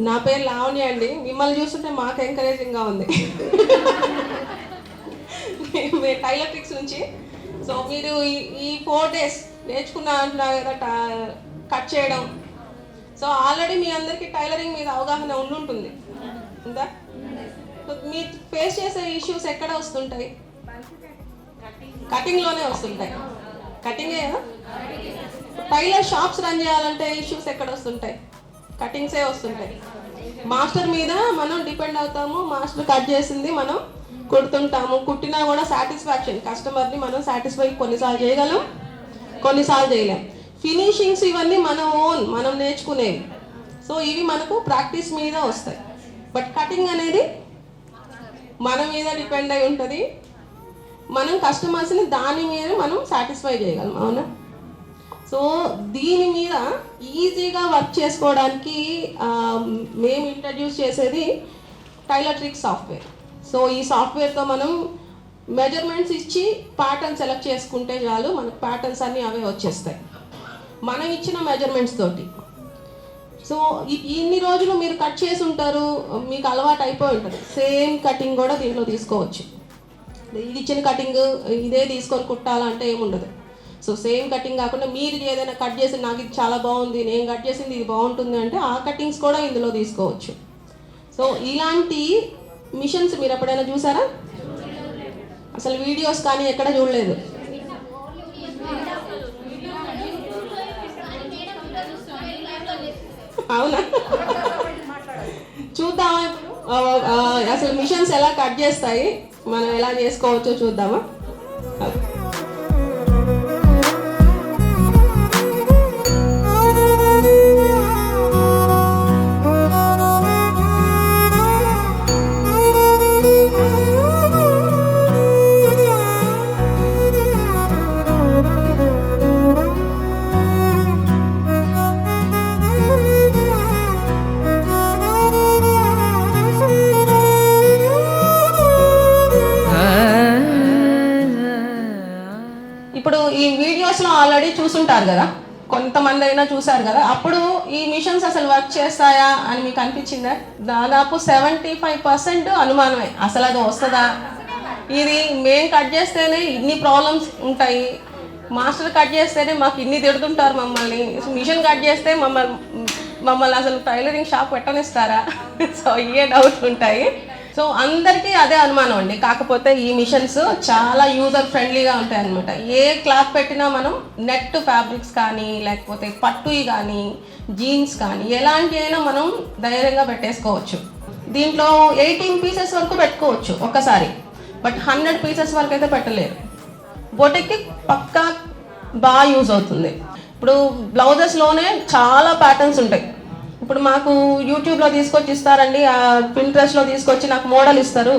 నా పేరు లావణ్య అండి. మిమ్మల్ని చూస్తుంటే మాకు ఎంకరేజింగ్గా ఉంది. మీరు టైలర్ ట్రిక్స్ నుంచి సో మీరు ఈ 4 days నేర్చుకున్న అంటున్నారు కదా కట్ చేయడం. సో ఆల్రెడీ మీ అందరికీ టైలరింగ్ మీద అవగాహన ఉండుంటుంది ఉందా? సో మీరు ఫేస్ చేసే ఇష్యూస్ ఎక్కడ వస్తుంటాయి? కటింగ్లోనే వస్తుంటాయి. కటింగే కదా. టైలర్ షాప్స్ రన్ చేయాలంటే ఇష్యూస్ ఎక్కడ వస్తుంటాయి? కటింగ్సే వస్తుంటాయి. మాస్టర్ మీద మనం డిపెండ్ అవుతాము. మాస్టర్ కట్ చేసింది మనం కుడుతుంటాము. కుట్టినా కూడా సాటిస్ఫాక్షన్, కస్టమర్ని మనం సాటిస్ఫై కొన్నిసార్లు చేయగలం, కొన్నిసార్లు చేయలేం. ఫినిషింగ్స్ ఇవన్నీ మన ఓన్, మనం నేర్చుకునేవి. సో ఇవి మనకు ప్రాక్టీస్ మీద వస్తాయి. బట్ కటింగ్ అనేది మన మీద డిపెండ్ అయి ఉంటుంది. మనం కస్టమర్స్ని దాని మీద మనం సాటిస్ఫై చేయగలం, అవునా? సో దీని మీద ఈజీగా వర్క్ చేసుకోవడానికి మేము ఇంట్రడ్యూస్ చేసేది టైలర్ ట్రిక్స్ సాఫ్ట్వేర్. సో ఈ సాఫ్ట్వేర్తో మనం మెజర్మెంట్స్ ఇచ్చి ప్యాటర్న్ సెలెక్ట్ చేసుకుంటే చాలు, మనకు ప్యాటర్న్స్ అన్నీ అవే వచ్చేస్తాయి మనం ఇచ్చిన మెజర్మెంట్స్ తోటి. సో ఇన్ని రోజులు మీరు కట్ చేసి ఉంటారు, మీకు అలవాటు అయిపోయి ఉంటుంది. సేమ్ కటింగ్ కూడా దీంట్లో తీసుకోవచ్చు. ఇది ఇచ్చిన కటింగ్ ఇదే తీసుకొని కుట్టాలంటే ఏముండదు. సో సేమ్ కటింగ్ కాకుండా మీరు ఏదైనా కట్ చేసి నాకు ఇది చాలా బాగుంది, నేను కట్ చేసింది ఇది బాగుంటుంది అంటే ఆ కటింగ్స్ కూడా ఇందులో తీసుకోవచ్చు. సో ఇలాంటి మిషన్స్ మీరు ఎప్పుడైనా చూసారా? అసలు వీడియోస్ కానీ ఎక్కడ చూడలేదు. అవునా? చూద్దామా ఇప్పుడు అసలు మిషన్స్ ఎలా కట్ చేస్తాయి, మనం ఎలా చేసుకోవచ్చో చూద్దామా? ఇప్పుడు ఈ వీడియోస్లో ఆల్రెడీ చూసుంటారు కదా, కొంతమంది అయినా చూసారు కదా. అప్పుడు ఈ మిషన్స్ అసలు వర్క్ చేస్తాయా అని మీకు అనిపించిందా? దాదాపు 75% అనుమానమే. అసలు అది వస్తుందా, ఇది మేము కట్ చేస్తేనే ఇన్ని ప్రాబ్లమ్స్ ఉంటాయి, మాస్టర్ కట్ చేస్తేనే మాకు ఇన్ని తిడుతుంటారు మమ్మల్ని, మిషన్ కట్ చేస్తే మమ్మల్ని అసలు టైలరింగ్ షాప్ పెట్టనిస్తారా? సో ఇవే డౌట్స్ ఉంటాయి. సో అందరికీ అదే అనుమానం అండి. కాకపోతే ఈ మిషన్స్ చాలా యూజర్ ఫ్రెండ్లీగా ఉంటాయి అన్నమాట. ఏ క్లాత్ పెట్టినా మనం నెట్ ఫ్యాబ్రిక్స్ కానీ లేకపోతే పట్టుయి కానీ జీన్స్ కానీ ఎలాంటి అయినా మనం ధైర్యంగా పెట్టేసుకోవచ్చు. దీంట్లో 18 pieces వరకు పెట్టుకోవచ్చు ఒక్కసారి. బట్ 100 pieces వరకు అయితే పెట్టలేరు. బొటిక్కి పక్కా బాగా యూజ్ అవుతుంది. ఇప్పుడు బ్లౌజెస్లోనే చాలా ప్యాటర్న్స్ ఉంటాయి. ఇప్పుడు మాకు యూట్యూబ్లో తీసుకొచ్చి ఇస్తారండి, పింట్రెస్ట్లో తీసుకొచ్చి నాకు మోడల్ ఇస్తారు,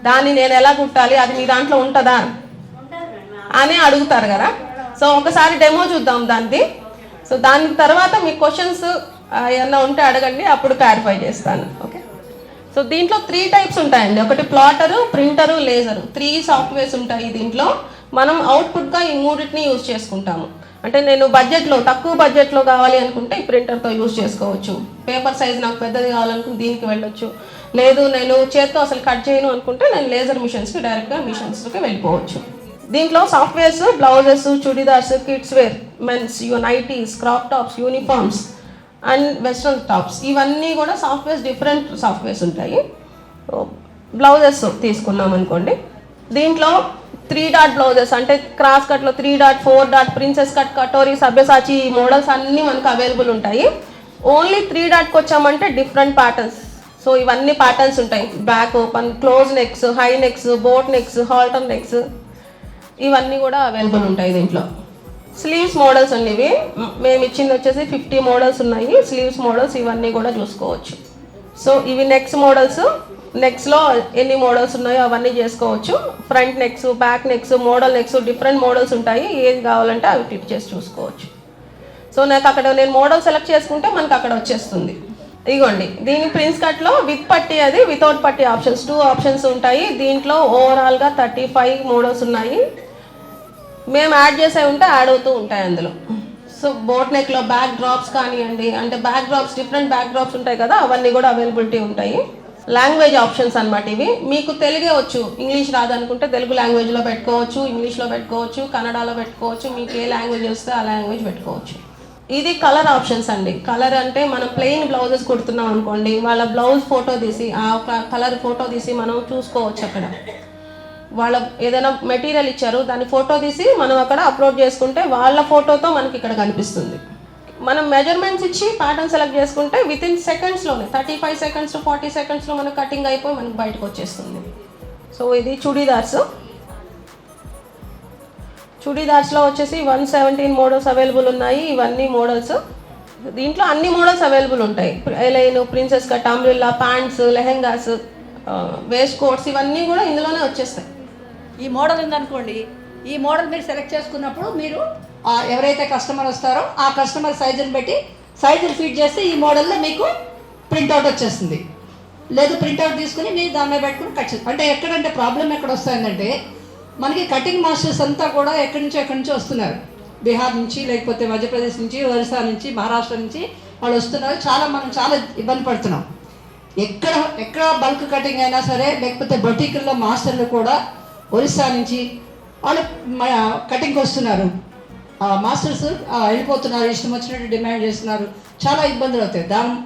దాన్ని నేను ఎలా కుట్టాలి, అది మీ దాంట్లో ఉంటుందా అని అడుగుతారు కదా. సో ఒకసారి డెమో చూద్దాం దాన్ని. సో దాని తర్వాత మీ క్వశ్చన్స్ ఏమన్నా ఉంటే అడగండి, అప్పుడు క్లారిఫై చేస్తాను. ఓకే. సో దీంట్లో 3 types ఉంటాయండి. ఒకటి ప్లాటరు, ప్రింటరు, లేజరు. 3 సాఫ్ట్వేర్స్ ఉంటాయి దీంట్లో. మనం అవుట్పుట్గా ఈ 3టిని యూజ్ చేసుకుంటాము. అంటే నేను బడ్జెట్లో, తక్కువ బడ్జెట్లో కావాలి అనుకుంటే ఈ ప్రింటర్తో యూజ్ చేసుకోవచ్చు. పేపర్ సైజ్ నాకు పెద్దది కావాలనుకుంటే దీనికి వెళ్ళొచ్చు. లేదు నేను చేత్తో అసలు కట్ చేయను అనుకుంటే నేను లేజర్ మిషన్స్కి డైరెక్ట్గా మిషన్స్కి వెళ్ళిపోవచ్చు. దీంట్లో softwares blouses, churidars, kids wear, mens, nighties, crop tops, uniforms and western tops, ఇవన్నీ కూడా సాఫ్ట్వేర్స్, డిఫరెంట్ సాఫ్ట్వేర్స్ ఉంటాయి. బ్లౌజెస్ తీసుకున్నాం అనుకోండి, దీంట్లో 3 dot బ్లౌజెస్ అంటే క్రాస్ కట్లో 3 dot, 4 dot, princess cut, katori, Sabyasachi models అన్నీ మనకు అవైలబుల్ ఉంటాయి. ఓన్లీ 3 dotకి వచ్చామంటే డిఫరెంట్ ప్యాటర్న్స్. సో ఇవన్నీ ప్యాటర్న్స్ ఉంటాయి. Back open, close necks, high necks, boat necks, halter necks, ఇవన్నీ కూడా అవైలబుల్ ఉంటాయి దీంట్లో. స్లీవ్స్ మోడల్స్ అండి ఇవి. మేము ఇచ్చింది వచ్చేసి 50 మోడల్స్ ఉన్నాయి. స్లీవ్స్ మోడల్స్ ఇవన్నీ కూడా చూసుకోవచ్చు. సో ఇవి నెక్స్ మోడల్స్. నెక్స్లో ఎన్ని మోడల్స్ ఉన్నాయో అవన్నీ చేసుకోవచ్చు. Front necks, back necks, model necks, different models ఉంటాయి. ఏది కావాలంటే అవి క్లిక్ చేసి చూసుకోవచ్చు. సో నాకు అక్కడ నేను మోడల్ సెలెక్ట్ చేసుకుంటే మనకు అక్కడ వచ్చేస్తుంది. ఇదిగోండి, దీని ప్రిన్స్ కట్లో విత్ పట్టి, అది వితౌట్ పట్టి ఆప్షన్స్, 2 ఆప్షన్స్ ఉంటాయి. దీంట్లో ఓవరాల్గా 35 మోడల్స్ ఉన్నాయి. మేము యాడ్ చేసే ఉంటే యాడ్ అవుతూ ఉంటాయి అందులో. సో బోట్ నెక్లో బ్యాక్ డ్రాప్స్ కానివ్వండి, అంటే back drops different back drops ఉంటాయి కదా, అవన్నీ కూడా అవైలబిలిటీ ఉంటాయి. లాంగ్వేజ్ ఆప్షన్స్ అనమాట ఇవి. మీకు తెలుగే వచ్చు, ఇంగ్లీష్ రాదనుకుంటే తెలుగు లాంగ్వేజ్లో పెట్టుకోవచ్చు, ఇంగ్లీష్లో పెట్టుకోవచ్చు, కన్నడలో పెట్టుకోవచ్చు, మీకు ఏ లాంగ్వేజ్ వస్తే ఆ లాంగ్వేజ్ పెట్టుకోవచ్చు. ఇది కలర్ ఆప్షన్స్ అండి. కలర్ అంటే మనం ప్లెయిన్ బ్లౌజెస్ కుడుతున్నాం అనుకోండి, వాళ్ళ బ్లౌజ్ ఫోటో తీసి ఆ కలర్ ఫోటో తీసి మనం చూసుకోవచ్చు. అక్కడ వాళ్ళ ఏదైనా మెటీరియల్ ఇచ్చారు, దాని ఫోటో తీసి మనం అక్కడ అప్లోడ్ చేసుకుంటే వాళ్ళ ఫోటోతో మనకి ఇక్కడ కనిపిస్తుంది. మనం మెజర్మెంట్స్ ఇచ్చి ప్యాటర్న్ సెలెక్ట్ చేసుకుంటే వితిన్ సెకండ్స్లోనే 35 seconds to 40 secondsలో మనకు కటింగ్ అయిపోయి మనకు బయటకు వచ్చేస్తుంది. సో ఇది చుడీదార్స్లో వచ్చేసి 117 మోడల్స్ అవైలబుల్ ఉన్నాయి. ఇవన్నీ మోడల్స్, దీంట్లో అన్ని మోడల్స్ అవైలబుల్ ఉంటాయి. A line, princess cut, umbrella, pants, lehengas, waist coats, ఇవన్నీ కూడా ఇందులోనే వచ్చేస్తాయి. ఈ మోడల్ ఉందనుకోండి, ఈ మోడల్ మీరు సెలెక్ట్ చేసుకున్నప్పుడు మీరు ఎవరైతే కస్టమర్ వస్తారో ఆ కస్టమర్ సైజుని బట్టి సైజుని ఫిట్ చేస్తే ఈ మోడల్లో మీకు ప్రింట్అవుట్ వచ్చేస్తుంది. లేదు ప్రింట్అవుట్ తీసుకుని మీరు దాని మీద పెట్టుకుని కట్ చేస్తారు. అంటే ఎక్కడంటే ప్రాబ్లం ఎక్కడ వస్తుందంటే, మనకి కటింగ్ మాస్టర్స్ అంతా కూడా ఎక్కడి నుంచో వస్తున్నారు. బీహార్ నుంచి, లేకపోతే మధ్యప్రదేశ్ నుంచి, ఒరిస్సా నుంచి, మహారాష్ట్ర నుంచి వాళ్ళు వస్తున్నారు. మనం చాలా ఇబ్బంది పడుతున్నాం. ఎక్కడ బల్క్ కటింగ్ అయినా సరే, లేకపోతే బొటికుల్లో మాస్టర్లు కూడా ఒరిస్సా నుంచి వాళ్ళు కటింగ్కి వస్తున్నారు. మాస్టర్స్ వెళ్ళిపోతున్నారు, ఇష్టం వచ్చినట్టు డిమాండ్ చేస్తున్నారు, చాలా ఇబ్బందులు అవుతాయి.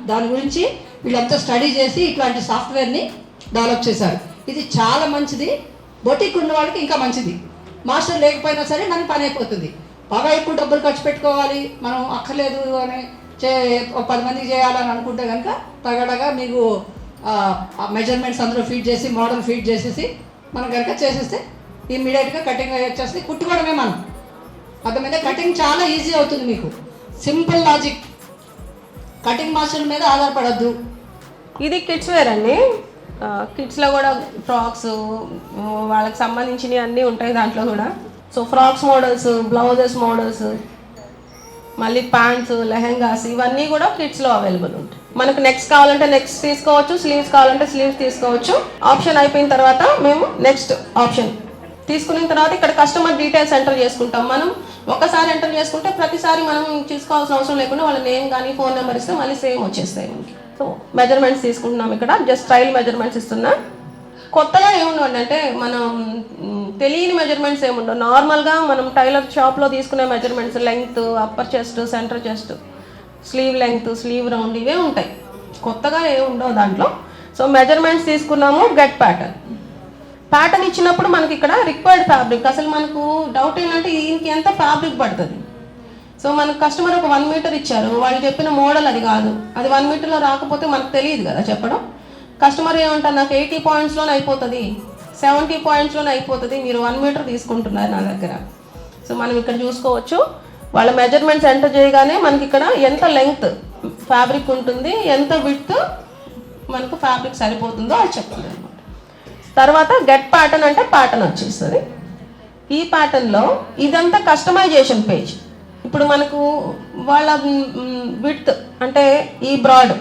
దాని గురించి వీళ్ళంతా స్టడీ చేసి ఇట్లాంటి సాఫ్ట్వేర్ని డెవలప్ చేశారు. ఇది చాలా మంచిది. బొటిక్ ఉన్న వాళ్ళకి ఇంకా మంచిది. మాస్టర్ లేకపోయినా సరే మన పని అయిపోతుంది. బాగా ఎక్కువ డబ్బులు ఖర్చు పెట్టుకోవాలి, మనం అక్కర్లేదు అని 10 మందికి చేయాలని అనుకుంటే కనుక తగడగా మీకు మెజర్మెంట్స్ అందరూ ఫీడ్ చేసి, మోడల్ ఫీడ్ చేసేసి మనం కనుక చేసేస్తే ఇమ్మీడియట్గా కటింగ్ వచ్చేస్తే కుట్టుకోవడమే. మనం అర్థమైతే కటింగ్ చాలా ఈజీ అవుతుంది మీకు. Simple logic. కటింగ్ మాస్టర్ మీద ఆధారపడద్దు. ఇది కిడ్స్ వేర్ అండి. కిడ్స్లో కూడా ఫ్రాక్స్, వాళ్ళకి సంబంధించినవి అన్నీ ఉంటాయి దాంట్లో కూడా. So frocks models, blouses models, మళ్ళీ ప్యాంట్స్, లెహెంగాస్, ఇవన్నీ కూడా కిడ్స్లో అవైలబుల్ ఉంటాయి. మనకు నెక్స్ట్ కావాలంటే నెక్స్ట్ తీసుకోవచ్చు, స్లీవ్స్ కావాలంటే స్లీవ్స్ తీసుకోవచ్చు. ఆప్షన్ అయిపోయిన తర్వాత మేము నెక్స్ట్ ఆప్షన్ తీసుకున్న తర్వాత ఇక్కడ కస్టమర్ డీటెయిల్స్ ఎంటర్ చేసుకుంటాం. మనం ఒకసారి ఎంటర్ చేసుకుంటే ప్రతిసారి మనం చూసుకోవాల్సిన అవసరం లేకుండా వాళ్ళ నేమ్ కానీ ఫోన్ నెంబర్ ఇస్తే మళ్ళీ సేమ్ వచ్చేస్తాయి మనకి. సో మెజర్మెంట్స్ తీసుకుంటున్నాం. ఇక్కడ జస్ట్ ట్రయల్ మెజర్మెంట్స్ ఇస్తున్నా. కొత్తగా ఏముండవండి అంటే మనం తెలియని మెజర్మెంట్స్ ఏముండవు. నార్మల్గా మనం టైలర్ షాప్లో తీసుకునే measurements, length, upper chest, centre chest, sleeve length, sleeve round, ఇవే ఉంటాయి. కొత్తగా ఏముండవు దాంట్లో. సో మెజర్మెంట్స్ తీసుకున్నాము. గెట్ ప్యాటర్న్ ఇచ్చినప్పుడు మనకి ఇక్కడ రిక్వైర్డ్ ఫ్యాబ్రిక్, అసలు మనకు డౌట్ ఏంటంటే దీనికి ఎంత ఫ్యాబ్రిక్ పడుతుంది. సో మనకు కస్టమర్ ఒక 1 మీటర్ ఇచ్చారు, వాళ్ళు చెప్పిన మోడల్ అది కాదు, అది 1 మీటర్లో రాకపోతే మనకు తెలియదు కదా చెప్పడం. కస్టమర్ ఏమంటారు, నాకు 80 pointsలోనే అయిపోతుంది, 70 pointsలోనే అయిపోతుంది, మీరు 1 మీటర్ తీసుకుంటున్నారు నా దగ్గర. సో మనం ఇక్కడ చూసుకోవచ్చు. వాళ్ళ మెజర్మెంట్స్ ఎంటర్ చేయగానే మనకి ఇక్కడ ఎంత లెంగ్త్ ఫ్యాబ్రిక్ ఉంటుంది, ఎంత విడ్త్ మనకు ఫ్యాబ్రిక్ సరిపోతుందో అది చెప్తుంది అనమాట. తర్వాత గెట్ ప్యాటర్న్ అంటే ప్యాటర్న్ వచ్చేస్తుంది. ఈ ప్యాటర్న్లో ఇదంతా కస్టమైజేషన్ పేజ్. ఇప్పుడు మనకు వాళ్ళ విడ్త్ అంటే ఈ బ్రాడ్,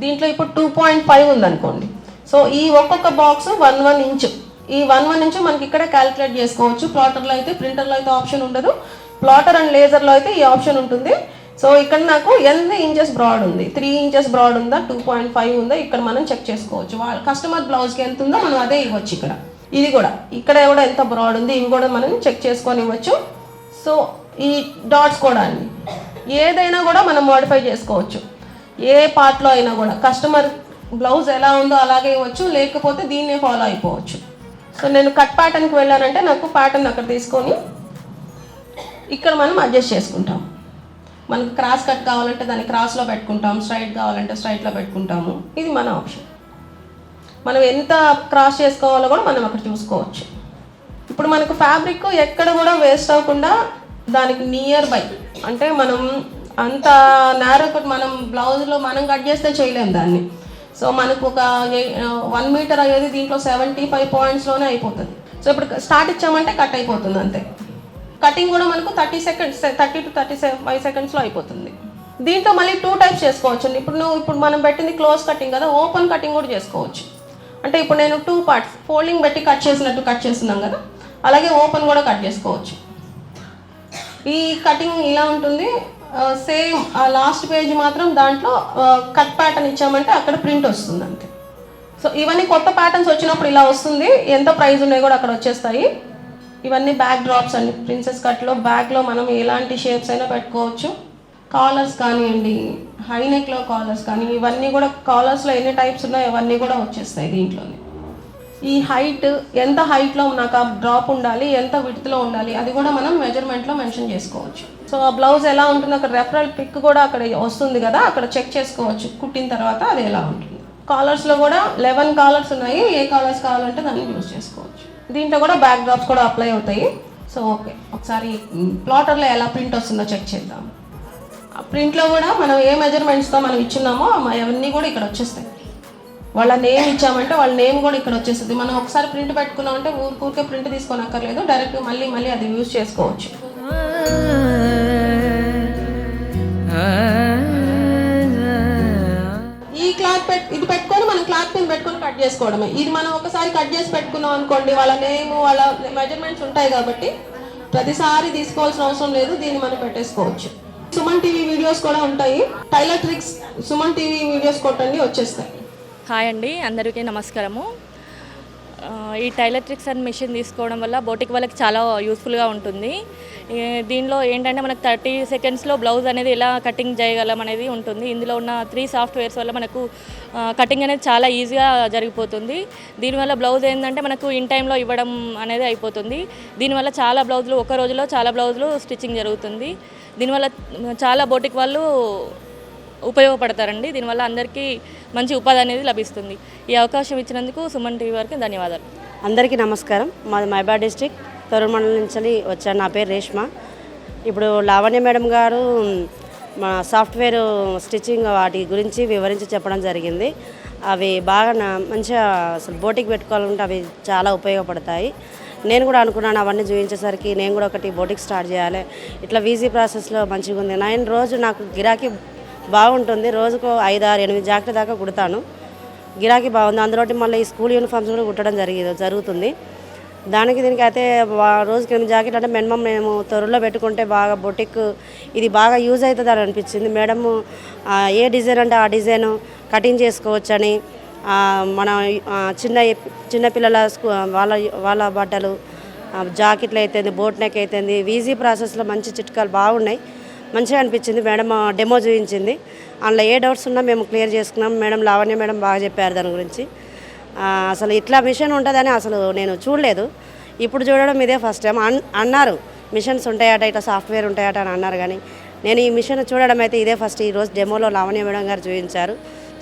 దీంట్లో ఇప్పుడు 2.5 ఉందనుకోండి. సో ఈ ఒక్కొక్క బాక్స్ 1 ఇంచ్, ఈ 1 ఇంచ్ మనకి ఇక్కడ క్యాలిక్యులేట్ చేసుకోవచ్చు. ప్లాటర్లో అయితే, ప్రింటర్లో అయితే ఆప్షన్ ఉండదు. ప్లాటర్ అండ్ లేజర్లో అయితే ఈ ఆప్షన్ ఉంటుంది. సో ఇక్కడ నాకు ఎంత ఇంచెస్ బ్రాడ్ ఉంది, 3 inches బ్రాడ్ ఉందా, 2.5 ఉందా, ఇక్కడ మనం చెక్ చేసుకోవచ్చు. వాళ్ళ కస్టమర్ బ్లౌజ్కి ఎంత ఉందో మనం అదే ఇవ్వచ్చు. ఇది కూడా ఇక్కడ కూడా ఎంత బ్రాడ్ ఉంది, ఇవి కూడా మనం చెక్ చేసుకొని ఇవ్వచ్చు. సో ఈ డాట్స్ కూడా అండి, ఏదైనా కూడా మనం మోడిఫై చేసుకోవచ్చు. ఏ పార్ట్లో అయినా కూడా కస్టమర్ బ్లౌజ్ ఎలా ఉందో అలాగే ఇవ్వచ్చు, లేకపోతే దీన్నే ఫాలో అయిపోవచ్చు. సో నేను కట్ ప్యాటర్న్కి వెళ్ళానంటే నాకు ప్యాటర్న్ అక్కడ తీసుకొని ఇక్కడ మనం అడ్జస్ట్ చేసుకుంటాం. మనకు క్రాస్ కట్ కావాలంటే దాన్ని క్రాస్లో పెట్టుకుంటాం, స్ట్రైట్ కావాలంటే స్ట్రైట్లో పెట్టుకుంటాము. ఇది మన ఆప్షన్. మనం ఎంత క్రాస్ చేసుకోవాలో కూడా మనం అక్కడ చూసుకోవచ్చు. ఇప్పుడు మనకు ఫ్యాబ్రిక్ ఎక్కడ కూడా వేస్ట్ అవ్వకుండా దానికి నియర్ బై, అంటే మనం అంత నేరో కట్ మనం బ్లౌజ్లో మనం కట్ చేస్తే చేయలేము దాన్ని. సో మనకు ఒక 1 మీటర్ అయ్యేది దీంట్లో 75 pointsలోనే అయిపోతుంది. సో ఇప్పుడు స్టార్ట్ ఇచ్చామంటే కట్ అయిపోతుంది అంతే. కటింగ్ కూడా మనకు 30 to 35 secondsలో అయిపోతుంది. దీంట్లో మళ్ళీ 2 types చేసుకోవచ్చు. ఇప్పుడు మనం పెట్టింది క్లోజ్ కటింగ్ కదా, ఓపెన్ కటింగ్ కూడా చేసుకోవచ్చు. అంటే ఇప్పుడు నేను 2 parts ఫోల్డింగ్ పెట్టి కట్ చేసినట్టు కట్ చేస్తున్నాం కదా, అలాగే ఓపెన్ కూడా కట్ చేసుకోవచ్చు. ఈ కటింగ్ ఇలా ఉంటుంది. సేమ్ ఆ లాస్ట్ పేజ్ మాత్రం దాంట్లో కట్ ప్యాటర్న్ ఇచ్చామంటే అక్కడ ప్రింట్ వస్తుంది అంతే. సో ఇవన్నీ కొత్త ప్యాటర్న్స్ వచ్చినప్పుడు ఇలా వస్తుంది, ఎంత ప్రైస్ ఉన్నాయి కూడా అక్కడ వచ్చేస్తాయి. ఇవన్నీ బ్యాక్ డ్రాప్స్ అండి. ప్రిన్సెస్ కట్లో బ్యాక్లో మనం ఎలాంటి షేప్స్ అయినా పెట్టుకోవచ్చు. కాలర్స్ కానివ్వండి, హైనెక్లో కాలర్స్ కానీ, ఇవన్నీ కూడా కాలర్స్లో ఎన్ని టైప్స్ ఉన్నాయో ఇవన్నీ కూడా వచ్చేస్తాయి దీంట్లోనే. ఈ హైట్ ఎంత హైట్లో నాకు ఆ డ్రాప్ ఉండాలి, ఎంత విడ్త్లో ఉండాలి, అది కూడా మనం మెజర్మెంట్లో మెన్షన్ చేసుకోవచ్చు. సో ఆ బ్లౌజ్ ఎలా ఉంటుంది అక్కడ రెఫరల్ పిక్ కూడా అక్కడ వస్తుంది కదా, అక్కడ చెక్ చేసుకోవచ్చు కుట్టిన తర్వాత అది ఎలా ఉంటుంది. కాలర్స్లో కూడా 11 కాలర్స్ ఉన్నాయి, ఏ కాలర్స్ కావాలంటే దాన్ని యూజ్ చేసుకోవచ్చు. దీంట్లో కూడా బ్యాక్ డ్రాప్స్ కూడా అప్లై అవుతాయి. సో ఓకే, ఒకసారి ప్లాటర్లో ఎలా ప్రింట్ వస్తుందో చెక్ చేద్దాం. ఆ ప్రింట్లో కూడా మనం ఏ మెజర్మెంట్స్తో మనం ఇచ్చున్నామో అవన్నీ కూడా ఇక్కడ వచ్చేస్తాయి. వాళ్ళ నేమ్ ఇచ్చామంటే వాళ్ళ నేమ్ కూడా ఇక్కడ వచ్చేస్తుంది. మనం ఒకసారి ప్రింట్ పెట్టుకున్నామంటే ఊరికే ప్రింట్ తీసుకోనక్కర్లేదు, డైరెక్ట్గా మళ్ళీ అది యూజ్ చేసుకోవచ్చు. ఈ క్లాత్ ఇది పెట్టుకొని మనం క్లాత్ పిన్ పెట్టుకొని కట్ చేసుకోవడమే. ఇది మనం ఒకసారి కట్ చేసి పెట్టుకున్నాం అనుకోండి, వాళ్ళ నేమ్ వాళ్ళ మెజర్మెంట్స్ ఉంటాయి కాబట్టి ప్రతిసారి తీసుకోవాల్సిన అవసరం లేదు, దీన్ని మనం పెట్టేసుకోవచ్చు. సుమన్ టీవీ వీడియోస్ కూడా ఉంటాయి. Tailor tricks Suman TV videos కొట్టండి, వచ్చేస్తాయి. హాయ్ అండి, అందరికీ నమస్కారము. ఈ టైలర్ ట్రిక్స్ అండ్ మిషన్ తీసుకోవడం వల్ల బోటిక్ వాళ్ళకి చాలా యూస్ఫుల్గా ఉంటుంది. దీనిలో ఏంటంటే మనకు 30 సెకండ్స్లో బ్లౌజ్ అనేది ఎలా కటింగ్ చేయగలం అనేది ఉంటుంది. ఇందులో ఉన్న 3 సాఫ్ట్వేర్స్ వల్ల మనకు కటింగ్ అనేది చాలా ఈజీగా జరిగిపోతుంది. దీనివల్ల బ్లౌజ్ ఏంటంటే మనకు ఇన్ టైంలో ఇవ్వడం అనేది అయిపోతుంది. దీనివల్ల చాలా బ్లౌజులు ఒక రోజులో చాలా బ్లౌజులు స్టిచ్చింగ్ జరుగుతుంది. దీనివల్ల చాలా బోటిక్ వాళ్ళు ఉపయోగపడతారండి. దీనివల్ల అందరికీ మంచి ఉపాధి అనేది లభిస్తుంది. ఈ అవకాశం ఇచ్చినందుకు సుమన్ టీవీ వారికి ధన్యవాదాలు. అందరికీ నమస్కారం. మాది మైబాద్ డిస్ట్రిక్ట్ తొర్రూరు మండలం నుంచి వచ్చాను. నా పేరు రేష్మ. ఇప్పుడు లావణ్య మేడం గారు మా సాఫ్ట్వేర్ స్టిచ్చింగ్ వాటి గురించి వివరించి చెప్పడం జరిగింది. అవి బాగా మంచిగా అసలు బోటిక్ పెట్టుకోవాలంటే అవి చాలా ఉపయోగపడతాయి. నేను కూడా అనుకున్నాను, అవన్నీ చూపించేసరికి నేను కూడా ఒకటి బోటిక్ స్టార్ట్ చేయాలి, ఇట్లా ఈజీ ప్రాసెస్లో మంచిగా ఉంది. నేను రోజు నాకు గిరాకీ బాగుంటుంది. రోజుకు 5, 6, 8 జాకెట్ దాకా కుడతాను. గిరాకీ బాగుంది. అందులో మళ్ళీ ఈ స్కూల్ యూనిఫామ్స్ కూడా కుట్టడం జరుగుతుంది. దానికి దీనికి అయితే రోజుకి 8 జాకెట్ అంటే మినిమం మేము త్వరలో పెట్టుకుంటే బాగా బొటిక్ ఇది బాగా యూజ్ అవుతుంది అని అనిపించింది. మేడం ఏ డిజైన్ అంటే ఆ డిజైన్ కటింగ్ చేసుకోవచ్చని, మన చిన్నపిల్లల వాళ్ళ బట్టలు జాకెట్లు అయితేంది, బోట్ నెక్ అయితేంది, ఈజీ ప్రాసెస్లో మంచి చిట్కాలు బాగున్నాయి. మంచిగా అనిపించింది. మేడం డెమో చూపించింది. అందులో ఏ డౌట్స్ ఉన్నా మేము క్లియర్ చేసుకున్నాం. మేడం లావణ్య మేడం బాగా చెప్పారు దాని గురించి. అసలు ఇట్లా మిషన్ ఉంటుందని అసలు నేను చూడలేదు. ఇప్పుడు చూడడం ఇదే ఫస్ట్ టైం. అన్నారు మిషన్స్ ఉంటాయట, ఇట్లా సాఫ్ట్వేర్ ఉంటాయట అని అన్నారు, కానీ నేను ఈ మిషన్ చూడడం అయితే ఇదే ఫస్ట్. ఈరోజు డెమోలో లావణ్య మేడం గారు చూపించారు.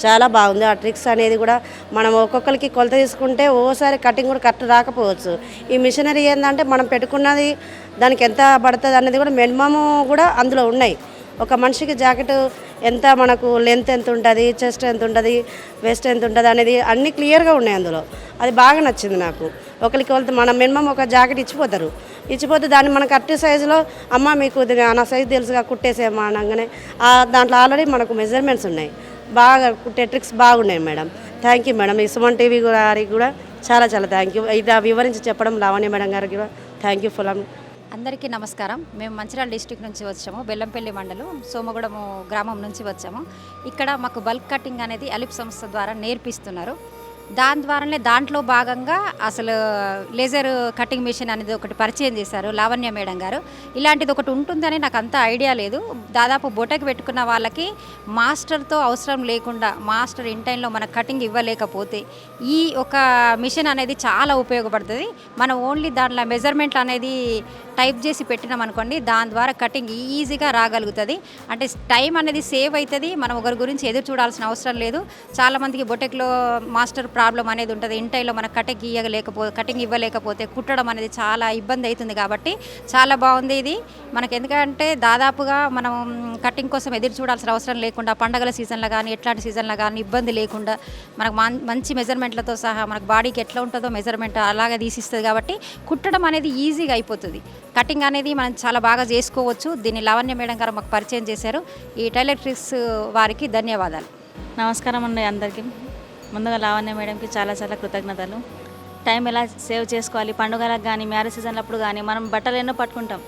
చాలా బాగుంది. ఆ ట్రిక్స్ అనేది కూడా మనం ఒక్కొక్కరికి కొలత తీసుకుంటే ఓసారి కటింగ్ కూడా కరెక్ట్ రాకపోవచ్చు. ఈ మిషనరీ ఏంటంటే మనం పెట్టుకున్నది దానికి ఎంత పడుతుంది అనేది కూడా మినిమము కూడా అందులో ఉన్నాయి. ఒక మనిషికి జాకెట్ ఎంత, మనకు లెంత్ ఎంత ఉంటుంది, చెస్ట్ ఎంత ఉంటుంది, వెస్ట్ ఎంత ఉంటుంది అనేది అన్నీ క్లియర్గా ఉన్నాయి అందులో. అది బాగా నచ్చింది నాకు. ఒకరికి కొలత మనం మినిమం ఒక జాకెట్ ఇచ్చిపోతే దాన్ని మన కరెక్ట్ సైజులో అమ్మ మీకు నా సైజు తెలుసుగా కుట్టేసేమా అనగానే దాంట్లో ఆల్రెడీ మనకు మెజర్మెంట్స్ ఉన్నాయి. బాగా కుట్టే ట్రిక్స్ బాగున్నాయి మేడం. Thank you madam. ఈ సుమన్ టీవీ గారికి కూడా చాలా థ్యాంక్ యూ. ఇది వివరించి చెప్పడం లావణ్య మేడం గారికి కూడా థ్యాంక్ యూ ఫర్. అందరికీ నమస్కారం. మేము మంచిర్యాల డిస్ట్రిక్ట్ నుంచి వచ్చాము. బెల్లంపల్లి మండలం సోమగూడెం గ్రామం నుంచి వచ్చాము. ఇక్కడ మాకు బల్క్ కటింగ్ అనేది అలిప్ సంస్థ ద్వారా నేర్పిస్తున్నారు. దాంట్లో భాగంగా అసలు లేజర్ కటింగ్ మిషన్ అనేది ఒకటి పరిచయం చేశారు లావణ్య మేడం గారు. ఇలాంటిది ఒకటి ఉంటుందని నాకు అంత ఐడియా లేదు. దాదాపు బొటకి పెట్టుకున్న వాళ్ళకి మాస్టర్తో అవసరం లేకుండా, మాస్టర్ ఇన్ టైంలో మనకు కటింగ్ ఇవ్వలేకపోతే ఈ ఒక మిషన్ అనేది చాలా ఉపయోగపడుతుంది. మనం ఓన్లీ దాంట్లో మెజర్మెంట్లు అనేది టైప్ చేసి పెట్టినాం అనుకోండి, దాని ద్వారా కటింగ్ ఈజీగా రాగలుగుతుంది. అంటే టైం అనేది సేవ్ అవుతుంది. మనం ఒకరి గురించి ఎదురు చూడాల్సిన అవసరం లేదు. చాలామందికి బొటెక్లో మాస్టర్ ప్రాబ్లం అనేది ఉంటుంది. ఇంటైలో మనకు కటింగ్ ఇవ్వలేకపోతే కుట్టడం అనేది చాలా ఇబ్బంది అవుతుంది. కాబట్టి చాలా బాగుంది ఇది మనకి. ఎందుకంటే దాదాపుగా మనం కటింగ్ కోసం ఎదురు చూడాల్సిన అవసరం లేకుండా, పండగల సీజన్లో కానీ ఎట్లాంటి సీజన్లో కానీ ఇబ్బంది లేకుండా మనకు మంచి మెజర్మెంట్లతో సహా మనకు బాడీకి ఎట్లా ఉంటుందో మెజర్మెంట్ అలాగే తీసిస్తుంది. కాబట్టి కుట్టడం అనేది ఈజీగా అయిపోతుంది. కటింగ్ అనేది మనం చాలా బాగా చేసుకోవచ్చు. దీన్ని లావణ్య మేడం గారు మాకు పరిచయం చేశారు. ఈ టైలర్ ట్రిక్స్ వారికి ధన్యవాదాలు. నమస్కారం అండి అందరికీ. ముందుగా లావణ్య మేడంకి చాలా కృతజ్ఞతలు. టైం ఎలా సేవ్ చేసుకోవాలి, పండుగలకు కానీ మ్యారేజ్ సీజన్లప్పుడు కానీ మనం బట్టలు ఎన్నో పట్టుకుంటాం.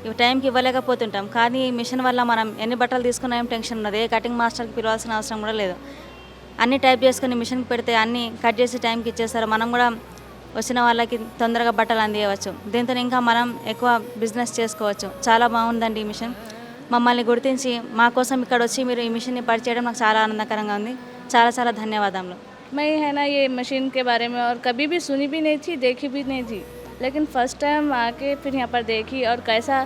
ఇవి టైంకి ఇవ్వలేకపోతుంటాం. కానీ ఈ మిషన్ వల్ల మనం ఎన్ని బట్టలు తీసుకున్నా ఏం టెన్షన్ ఉన్నది. ఏ కటింగ్ మాస్టర్కి పిలవాల్సిన అవసరం కూడా లేదు. అన్నీ టైప్ చేసుకుని మిషన్కి పెడితే అన్నీ కట్ చేసి టైంకి ఇచ్చేస్తారు. మనం కూడా వచ్చిన వాళ్ళకి తొందరగా బట్టలు అందియవచ్చు. దీంతో ఇంకా మనం ఎక్కువ బిజినెస్ చేసుకోవచ్చు. చాలా బాగుందండి ఈ మిషన్. మమ్మల్ని గుర్తించి మా కోసం ఇక్కడ వచ్చి మీరు ఈ మిషన్ని పరిచయం నాకు చాలా ఆనందకరంగా ఉంది. చాలా చాలా ధన్యవాదాలు. मैं है ना ये मशीन के बारे में और कभी भी सुनी भी नहीं थी, देखी भी नहीं थी, लेकिन फ़र्स्ट टाइम आके फिर यहाँ पर देखी और कैसा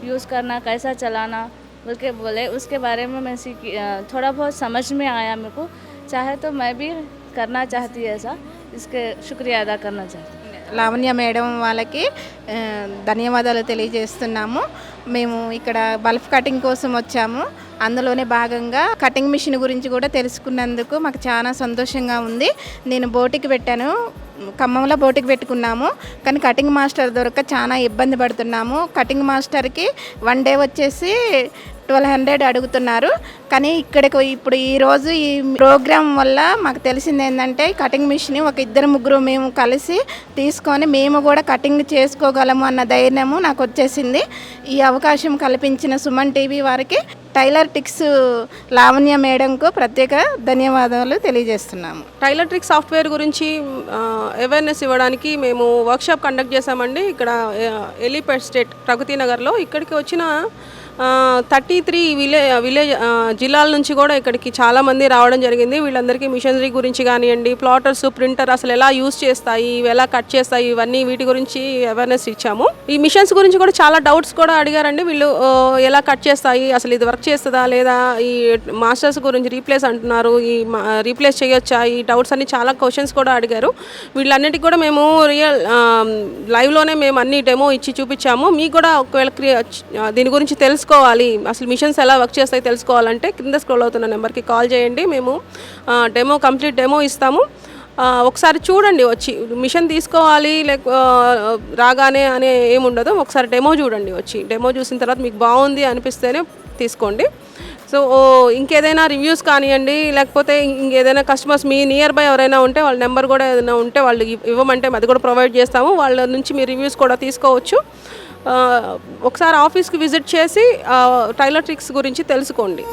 यूज़ करना, कैसा चलाना बोल के बोले, उसके बारे में मैं सीखी। थोड़ा बहुत समझ में आया मेरे को। चाहे तो मैं भी करना चाहती ऐसा, इसके शुक्रिया अदा करना चाहती। లావణ్య మేడం వాళ్ళకి ధన్యవాదాలు తెలియజేస్తున్నాము. మేము ఇక్కడ బల్బ్ కటింగ్ కోసం వచ్చాము. అందులోనే భాగంగా కటింగ్ మిషన్ గురించి కూడా తెలుసుకున్నందుకు మాకు చాలా సంతోషంగా ఉంది. నేను బోటికి పెట్టాను, ఖమ్మంలో బోటికి పెట్టుకున్నాము. కానీ కటింగ్ మాస్టర్ దొరక చాలా ఇబ్బంది పడుతున్నాము. కటింగ్ మాస్టర్కి 1 డే వచ్చేసి 1200 అడుగుతున్నారు. కానీ ఇక్కడికి ఇప్పుడు ఈరోజు ఈ ప్రోగ్రాం వల్ల మాకు తెలిసింది ఏంటంటే కటింగ్ మిషన్ ఒక 2-3 మేము కలిసి తీసుకొని మేము కూడా కటింగ్ చేసుకోగలము అన్న ధైర్యము నాకు వచ్చేసింది. ఈ అవకాశం కల్పించిన సుమన్ టీవీ వారికి, టైలర్ టిక్స్ లావణ్య మేడంకు ప్రత్యేక ధన్యవాదాలు తెలియజేస్తున్నాము. టైలర్ ట్రిక్ సాఫ్ట్వేర్ గురించి అవేర్నెస్ ఇవ్వడానికి మేము వర్క్షాప్ కండక్ట్ చేశామండి. ఇక్కడ ఎలిపేట్ స్టేట్ ప్రగతి నగర్లో. ఇక్కడికి వచ్చిన 33 విలేజ్ జిల్లాల నుంచి కూడా ఇక్కడికి చాలామంది రావడం జరిగింది. వీళ్ళందరికీ మిషనరీ గురించి కానివ్వండి, ప్లాటర్స్, ప్రింటర్ అసలు ఎలా యూస్ చేస్తాయి, ఇవి ఎలా కట్ చేస్తాయి, ఇవన్నీ వీటి గురించి అవేర్నెస్ ఇచ్చాము. ఈ మిషన్స్ గురించి కూడా చాలా డౌట్స్ కూడా అడిగారండి వీళ్ళు. ఎలా కట్ చేస్తాయి, అసలు ఇది వర్క్ చేస్తుందా లేదా, ఈ మాస్టర్స్ గురించి రీప్లేస్ అంటున్నారు, ఈ రీప్లేస్ చేయొచ్చా, ఈ డౌట్స్ అన్ని చాలా క్వశ్చన్స్ కూడా అడిగారు. వీళ్ళన్నిటికీ కూడా మేము లైవ్లోనే మేము అన్ని డెమో ఇచ్చి చూపించాము. మీకు కూడా ఒకవేళ దీని గురించి తెలుసుకోవాలి, అసలు మిషన్స్ ఎలా వర్క్ చేస్తాయి తెలుసుకోవాలంటే కింద స్క్రోల్ అవుతున్న నెంబర్కి కాల్ చేయండి. మేము కంప్లీట్ డెమో ఇస్తాము. ఒకసారి చూడండి, వచ్చి మిషన్ తీసుకోవాలి రాగానే అనే ఏముండదు. ఒకసారి డెమో చూడండి, వచ్చి డెమో చూసిన తర్వాత మీకు బాగుంది అనిపిస్తేనే తీసుకోండి. సో ఇంకేదైనా రివ్యూస్ కానివ్వండి, లేకపోతే ఇంకేదైనా కస్టమర్స్ మీ నియర్ బై ఎవరైనా ఉంటే వాళ్ళ నెంబర్ కూడా ఏదైనా ఉంటే వాళ్ళు ఇవ్వమంటే అది కూడా ప్రొవైడ్ చేస్తాము. వాళ్ళ నుంచి మీ రివ్యూస్ కూడా తీసుకోవచ్చు. ఒకసారి ఆఫీస్కి విజిట్ చేసి టైలర్ ట్రిక్స్ గురించి తెలుసుకోండి.